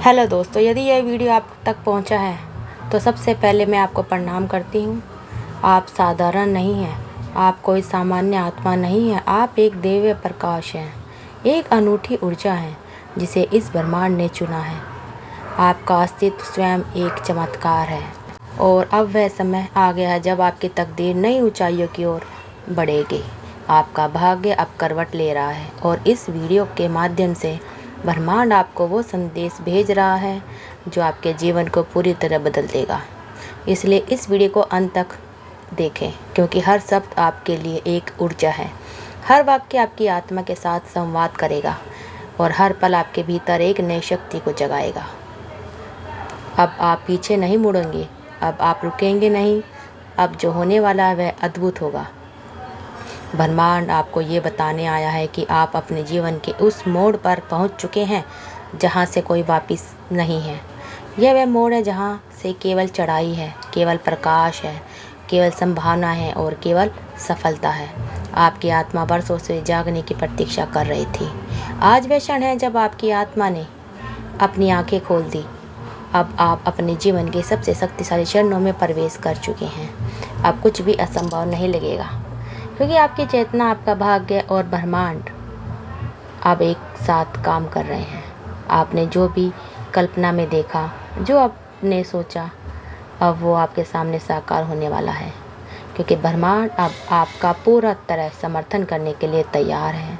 Hello दोस्तों, यदि यह वीडियो आप तक पहुंचा है तो सबसे पहले मैं आपको प्रणाम करती हूं। आप साधारण नहीं हैं, आप कोई सामान्य आत्मा नहीं हैं, आप एक दिव्य प्रकाश हैं, एक अनूठी ऊर्जा है जिसे इस ब्रह्मांड ने चुना है। आपका अस्तित्व स्वयं एक चमत्कार है और अब वह समय आ गया है जब आपकी तकदीर नई ऊंचाइयों की ओर बढ़ेगी। आपका भाग्य अब करवट ले रहा है और इस वीडियो के माध्यम से ब्रह्मांड आपको वो संदेश भेज रहा है जो आपके जीवन को पूरी तरह बदल देगा। इसलिए इस वीडियो को अंत तक देखें, क्योंकि हर शब्द आपके लिए एक ऊर्जा है, हर वाक्य आपकी आत्मा के साथ संवाद करेगा और हर पल आपके भीतर एक नई शक्ति को जगाएगा। अब आप पीछे नहीं मुड़ेंगे, अब आप रुकेंगे नहीं, अब जो होने वाला है वह अद्भुत होगा। ब्रह्मांड आपको ये बताने आया है कि आप अपने जीवन के उस मोड़ पर पहुंच चुके हैं जहां से कोई वापस नहीं है। यह वह मोड़ है जहां से केवल चढ़ाई है, केवल प्रकाश है, केवल संभावना है और केवल सफलता है। आपकी आत्मा वर्षों से जागने की प्रतीक्षा कर रही थी। आज वह क्षण है जब आपकी आत्मा ने अपनी आंखें खोल दी। अब आप अपने जीवन के सबसे शक्तिशाली क्षणों में प्रवेश कर चुके हैं। अब कुछ भी असंभव नहीं लगेगा, क्योंकि आपकी चेतना, आपका भाग्य और ब्रह्मांड अब एक साथ काम कर रहे हैं। आपने जो भी कल्पना में देखा, जो आपने सोचा, अब वो आपके सामने साकार होने वाला है, क्योंकि ब्रह्मांड अब आपका पूरा तरह समर्थन करने के लिए तैयार है।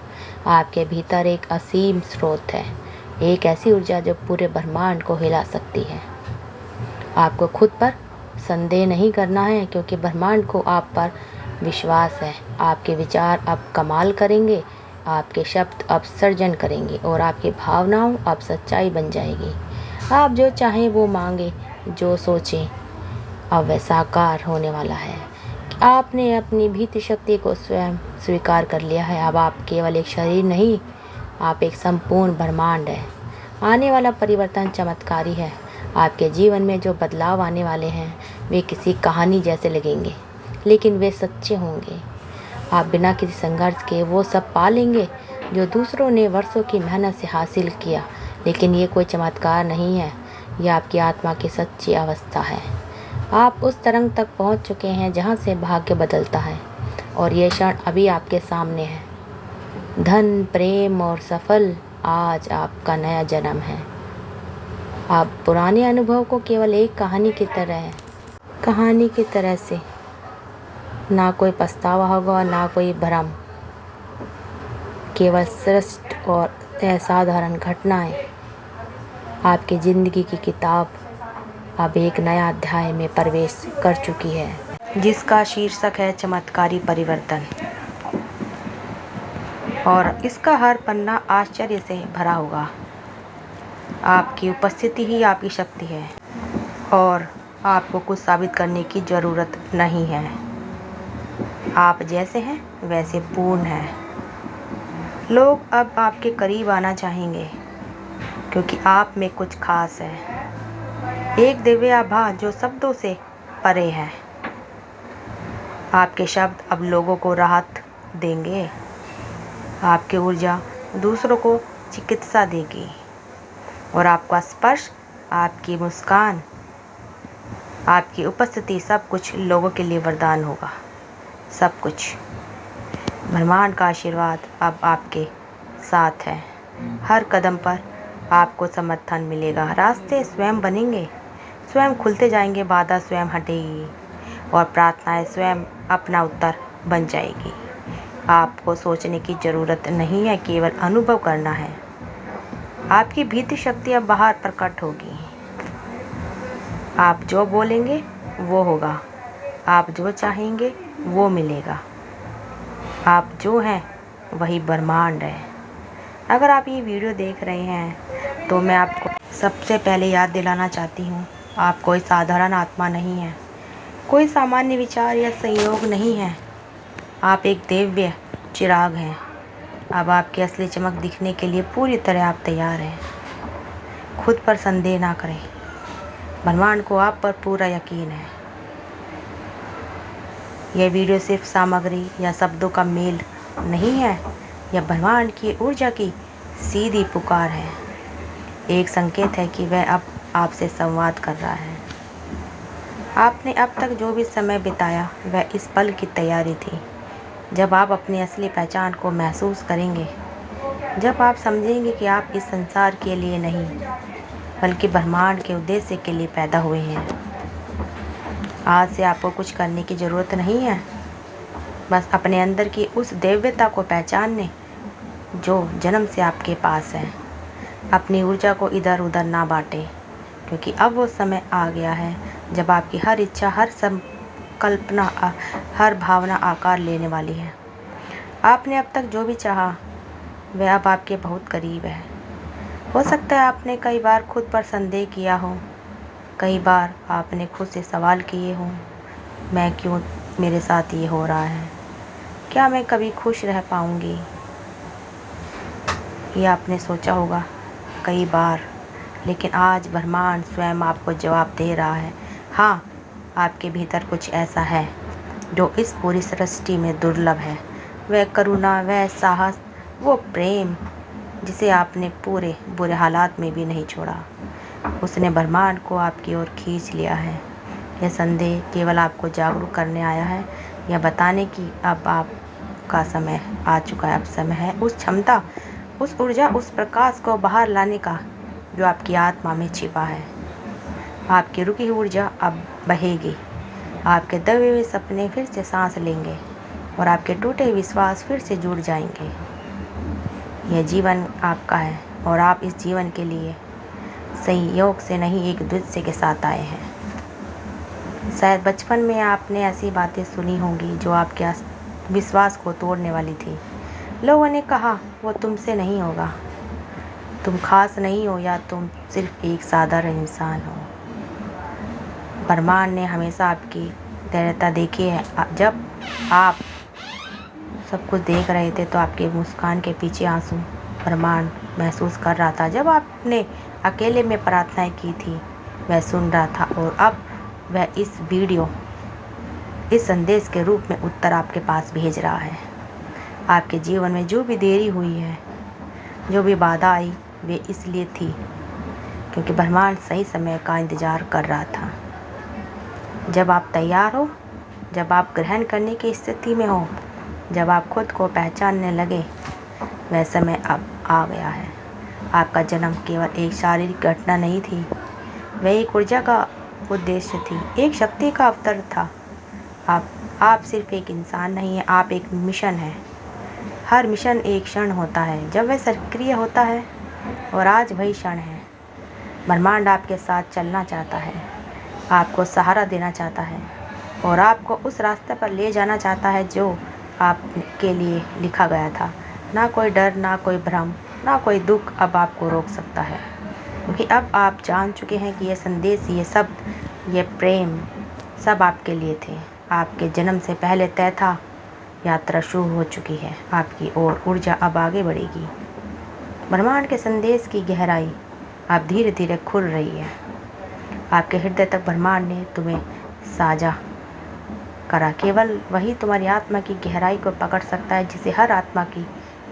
आपके भीतर एक असीम स्रोत है, एक ऐसी ऊर्जा जो पूरे ब्रह्मांड को हिला सकती है। आपको खुद पर संदेह नहीं करना है, क्योंकि ब्रह्मांड को आप पर विश्वास है। आपके विचार अब कमाल करेंगे, आपके शब्द अब सर्जन करेंगे और आपकी भावनाओं अब सच्चाई बन जाएगी। आप जो चाहें वो मांगे, जो सोचें अब वह साकार होने वाला है। आपने अपनी भीतर शक्ति को स्वयं स्वीकार कर लिया है। अब आप केवल एक शरीर नहीं, आप एक संपूर्ण ब्रह्मांड है। आने वाला परिवर्तन चमत्कारी है। आपके जीवन में जो बदलाव आने वाले हैं वे किसी कहानी जैसे लगेंगे, लेकिन वे सच्चे होंगे। आप बिना किसी संघर्ष के वो सब पा लेंगे जो दूसरों ने वर्षों की मेहनत से हासिल किया। लेकिन ये कोई चमत्कार नहीं है, यह आपकी आत्मा की सच्ची अवस्था है। आप उस तरंग तक पहुंच चुके हैं जहां से भाग्य बदलता है, और ये क्षण अभी आपके सामने है। धन, प्रेम और सफल आज आपका नया जन्म है। आप पुराने अनुभव को केवल एक कहानी की तरह से, ना कोई पछतावा होगा, ना कोई भ्रम, केवल श्रेष्ठ और असाधारण घटनाएं। आपकी ज़िंदगी की किताब अब एक नया अध्याय में प्रवेश कर चुकी है, जिसका शीर्षक है चमत्कारी परिवर्तन। और इसका हर पन्ना आश्चर्य से भरा होगा। आपकी उपस्थिति ही आपकी शक्ति है और आपको कुछ साबित करने की ज़रूरत नहीं है। आप जैसे हैं वैसे पूर्ण हैं। लोग अब आपके करीब आना चाहेंगे, क्योंकि आप में कुछ खास है, एक दिव्य आभा जो शब्दों से परे है। आपके शब्द अब लोगों को राहत देंगे। आपकी ऊर्जा दूसरों को चिकित्सा देगी और आपका स्पर्श, आपकी मुस्कान, आपकी उपस्थिति, सब कुछ लोगों के लिए वरदान होगा। सब कुछ ब्रह्मांड का आशीर्वाद अब आपके साथ है। हर कदम पर आपको समर्थन मिलेगा। रास्ते स्वयं बनेंगे, स्वयं खुलते जाएंगे, बाधा स्वयं हटेगी और प्रार्थनाएं स्वयं अपना उत्तर बन जाएगी। आपको सोचने की ज़रूरत नहीं है, केवल अनुभव करना है। आपकी भीतर शक्ति अब बाहर प्रकट होगी। आप जो बोलेंगे वो होगा, आप जो चाहेंगे वो मिलेगा। आप जो हैं वही ब्रह्मांड है। अगर आप ये वीडियो देख रहे हैं तो मैं आपको सबसे पहले याद दिलाना चाहती हूँ, आप कोई साधारण आत्मा नहीं है, कोई सामान्य विचार या संयोग नहीं है। आप एक दिव्य चिराग हैं। अब आपकी असली चमक दिखने के लिए पूरी तरह आप तैयार हैं। खुद पर संदेह ना करें, ब्रह्मांड को आप पर पूरा यकीन है। यह वीडियो सिर्फ सामग्री या शब्दों का मेल नहीं है, यह ब्रह्मांड की ऊर्जा की सीधी पुकार है। एक संकेत है कि वह अब आपसे संवाद कर रहा है। आपने अब तक जो भी समय बिताया वह इस पल की तैयारी थी, जब आप अपनी असली पहचान को महसूस करेंगे, जब आप समझेंगे कि आप इस संसार के लिए नहीं बल्कि ब्रह्मांड के उद्देश्य के लिए पैदा हुए हैं। आज से आपको कुछ करने की ज़रूरत नहीं है, बस अपने अंदर की उस दिव्यता को पहचानने जो जन्म से आपके पास है। अपनी ऊर्जा को इधर उधर ना बांटें, क्योंकि अब वो समय आ गया है जब आपकी हर इच्छा, हर संकल्पना, हर भावना आकार लेने वाली है। आपने अब तक जो भी चाहा वह अब आपके बहुत करीब है। हो सकता है आपने कई बार खुद पर संदेह किया हो, कई बार आपने खुद से सवाल किए हों, मैं क्यों, मेरे साथ ये हो रहा है, क्या मैं कभी खुश रह पाऊंगी। ये आपने सोचा होगा कई बार, लेकिन आज ब्रह्मांड स्वयं आपको जवाब दे रहा है। हाँ, आपके भीतर कुछ ऐसा है जो इस पूरी सृष्टि में दुर्लभ है। वह करुणा, वह साहस, वो प्रेम जिसे आपने पूरे बुरे हालात में भी नहीं छोड़ा। उसने ब्रह्मांड को आपकी ओर खींच लिया है। यह संदेह केवल आपको जागरूक करने आया है, यह बताने की अब आपका समय आ चुका है। अब समय है उस क्षमता, उस ऊर्जा, उस प्रकाश को बाहर लाने का जो आपकी आत्मा में छिपा है। आपकी रुकी हुई ऊर्जा अब बहेगी, आपके दबे हुए सपने फिर से सांस लेंगे और आपके टूटे विश्वास फिर से जुड़ जाएंगे। यह जीवन आपका है और आप इस जीवन के लिए संयोग से नहीं, एक उद्देश्य के साथ आए हैं। शायद बचपन में आपने ऐसी बातें सुनी होंगी जो आपके विश्वास को तोड़ने वाली थी। लोगों ने कहा वो तुमसे नहीं होगा, तुम खास नहीं हो, या तुम सिर्फ एक साधारण इंसान हो। ब्रह्मांड ने हमेशा आपकी धैर्यता देखी है। जब आप सब कुछ देख रहे थे तो आपके मुस्कान के पीछे आंसू ब्रह्मांड महसूस कर रहा था। जब आपने अकेले में प्रार्थनाएं की थी वह सुन रहा था, और अब वह इस वीडियो, इस संदेश के रूप में उत्तर आपके पास भेज रहा है। आपके जीवन में जो भी देरी हुई है, जो भी बाधा आई, वे इसलिए थी क्योंकि ब्रह्मांड सही समय का इंतज़ार कर रहा था। जब आप तैयार हो, जब आप ग्रहण करने की स्थिति में हो, जब आप खुद को पहचानने लगे, वह समय अब आ गया है। आपका जन्म केवल एक शारीरिक घटना नहीं थी, वह एक ऊर्जा का उद्देश्य थी, एक शक्ति का अवतार था। आप सिर्फ एक इंसान नहीं है, आप एक मिशन है। हर मिशन एक क्षण होता है जब वह सक्रिय होता है, और आज वही क्षण है। ब्रह्मांड आपके साथ चलना चाहता है, आपको सहारा देना चाहता है, और आपको उस रास्ते पर ले जाना चाहता है जो आपके लिए लिखा गया था। ना कोई डर, ना कोई भ्रम, ना कोई दुख अब आपको रोक सकता है, क्योंकि अब आप जान चुके हैं कि यह संदेश, ये शब्द, ये प्रेम सब आपके लिए थे। आपके जन्म से पहले तय था। यात्रा शुरू हो चुकी है आपकी ओर, ऊर्जा अब आगे बढ़ेगी। ब्रह्मांड के संदेश की गहराई अब धीरे धीरे खुल रही है। आपके हृदय तक ब्रह्मांड ने तुम्हें साझा करा। केवल वही तुम्हारी आत्मा की गहराई को पकड़ सकता है, जिसे हर आत्मा की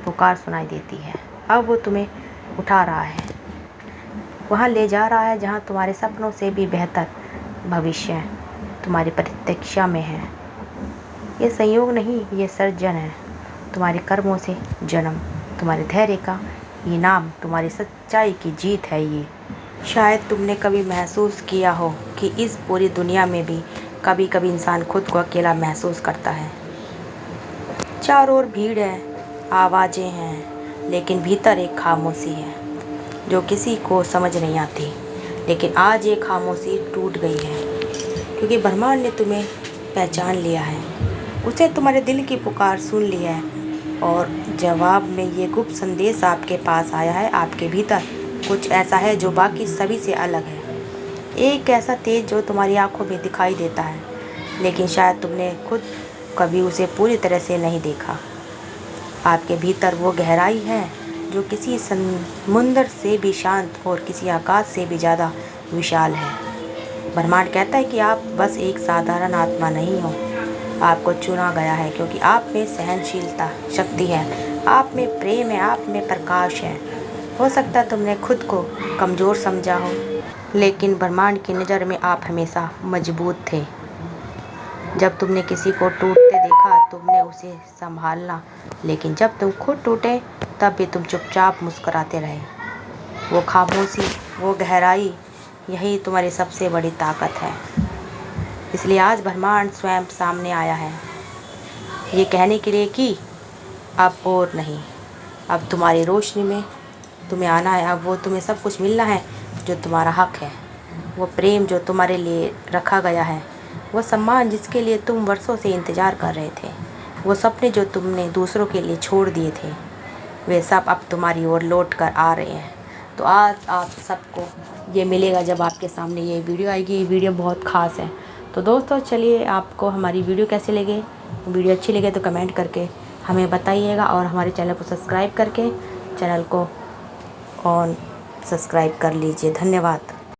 पुकार सुनाई देती है। अब वो तुम्हें उठा रहा है, वहाँ ले जा रहा है जहाँ तुम्हारे सपनों से भी बेहतर भविष्य तुम्हारी प्रतीक्षा में है। ये संयोग नहीं, ये सर्जन है। तुम्हारे कर्मों से जन्म, तुम्हारे धैर्य का इनाम, तुम्हारी सच्चाई की जीत है ये। शायद तुमने कभी महसूस किया हो कि इस पूरी दुनिया में भी कभी कभी इंसान खुद को अकेला महसूस करता है। चारों ओर भीड़ है, आवाज़ें हैं, लेकिन भीतर एक खामोशी है जो किसी को समझ नहीं आती। लेकिन आज ये खामोशी टूट गई है, क्योंकि ब्रह्मांड ने तुम्हें पहचान लिया है। उसे तुम्हारे दिल की पुकार सुन लिया है, और जवाब में ये गुप्त संदेश आपके पास आया है। आपके भीतर कुछ ऐसा है जो बाकी सभी से अलग है, एक ऐसा तेज जो तुम्हारी आंखों में दिखाई देता है, लेकिन शायद तुमने खुद कभी उसे पूरी तरह से नहीं देखा। आपके भीतर वो गहराई है जो किसी समुंदर से भी शांत और किसी आकाश से भी ज़्यादा विशाल है। ब्रह्मांड कहता है कि आप बस एक साधारण आत्मा नहीं हो, आपको चुना गया है, क्योंकि आप में सहनशीलता शक्ति है, आप में प्रेम है, आप में प्रकाश है। हो सकता है तुमने खुद को कमज़ोर समझा हो, लेकिन ब्रह्मांड की नज़र में आप हमेशा मजबूत थे। जब तुमने किसी को टूटते देखा तुमने उसे संभालना, लेकिन जब तुम खुद टूटे तब भी तुम चुपचाप मुस्कुराते रहे। वो खामोशी, वो गहराई, यही तुम्हारी सबसे बड़ी ताकत है। इसलिए आज ब्रह्मांड स्वयं सामने आया है ये कहने के लिए कि अब और नहीं, अब तुम्हारी रोशनी में तुम्हें आना है। अब वो तुम्हें सब कुछ मिलना है जो तुम्हारा हक है। वो प्रेम जो तुम्हारे लिए रखा गया है, वो सम्मान जिसके लिए तुम वर्षों से इंतज़ार कर रहे थे, वो सपने जो तुमने दूसरों के लिए छोड़ दिए थे, वे सब अब तुम्हारी ओर लौट कर आ रहे हैं। तो आज आप सबको ये मिलेगा जब आपके सामने ये वीडियो आएगी। ये वीडियो बहुत ख़ास है। तो दोस्तों चलिए, आपको हमारी वीडियो कैसी लगे, वीडियो अच्छी लगे तो कमेंट करके हमें बताइएगा, और हमारे चैनल को सब्सक्राइब करके चैनल को ऑन सब्सक्राइब कर लीजिए। धन्यवाद।